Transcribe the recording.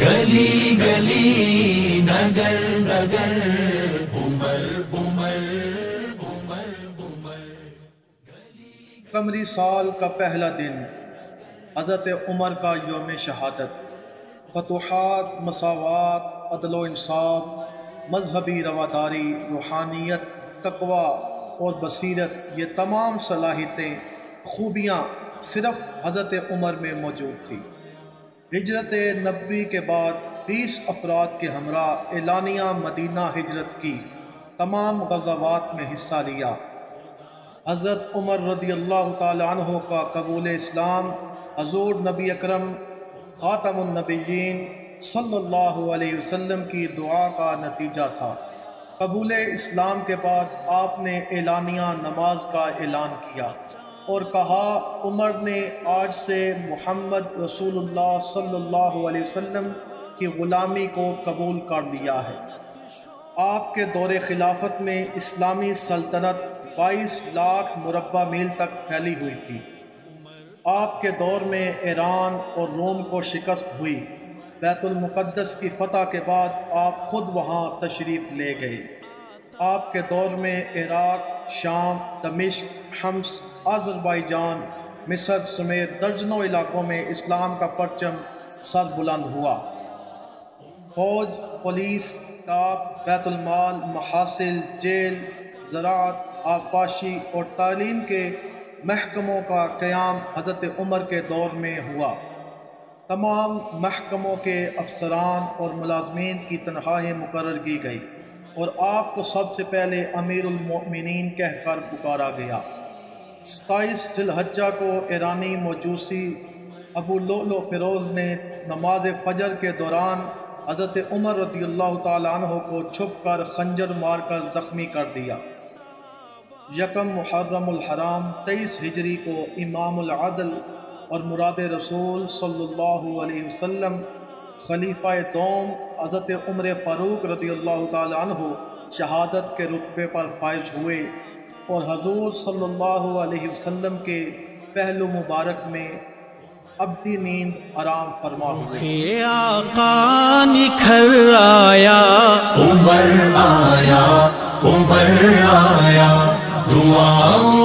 گلی گلی نگر نگر عمر عمر عمر عمر. قمری سال کا پہلا دن، حضرت عمر کا یوم شہادت. فتوحات، مساوات، عدل و انصاف، مذہبی رواداری، روحانیت، تقوی اور بصیرت، یہ تمام صلاحیتیں، خوبیاں صرف حضرت عمر میں موجود تھی. ہجرت نبوی کے بعد 20 افراد کے ہمراہ اعلانیہ مدینہ ہجرت کی، تمام غزوات میں حصہ لیا. حضرت عمر رضی اللہ تعالی عنہ کا قبول اسلام حضور نبی اکرم خاتم النبیین صلی اللہ علیہ وسلم کی دعا کا نتیجہ تھا. قبول اسلام کے بعد آپ نے اعلانیہ نماز کا اعلان کیا اور کہا، عمر نے آج سے محمد رسول اللہ صلی اللہ علیہ وسلم کی غلامی کو قبول کر لیا ہے. آپ کے دور خلافت میں اسلامی سلطنت 22 لاکھ مربع میل تک پھیلی ہوئی تھی. آپ کے دور میں ایران اور روم کو شکست ہوئی. بیت المقدس کی فتح کے بعد آپ خود وہاں تشریف لے گئے. آپ کے دور میں عراق، شام، دمشق، حمص، آذربائیجان، مصر سمیت درجنوں علاقوں میں اسلام کا پرچم سر بلند ہوا. فوج، پولیس، تاپ، بیت المال، محاصل، جیل، زراعت، آبپاشی اور تعلیم کے محکموں کا قیام حضرت عمر کے دور میں ہوا. تمام محکموں کے افسران اور ملازمین کی تنخواہیں مقرر کی گئی اور آپ کو سب سے پہلے امیر المؤمنین کہہ کر پکارا گیا. 27 ذی الحجہ کو ایرانی موجوسی ابو لؤلؤ فیروز نے نماز فجر کے دوران حضرت عمر رضی اللہ تعالی عنہ کو چھپ کر خنجر مار کر زخمی کر دیا. یکم محرم الحرام 23 ہجری کو امام العدل اور مراد رسول صلی اللہ علیہ وسلم خلیفہ دوم حضرت عمر فاروق رضی اللہ تعالی عنہ شہادت کے رتبے پر فائز ہوئے اور حضور صلی اللہ علیہ وسلم کے پہلو مبارک میں ابدی نیند آرام فرما ہوئے. آقا نکھر آیا، عمر آیا، عمر آیا، دعاؤں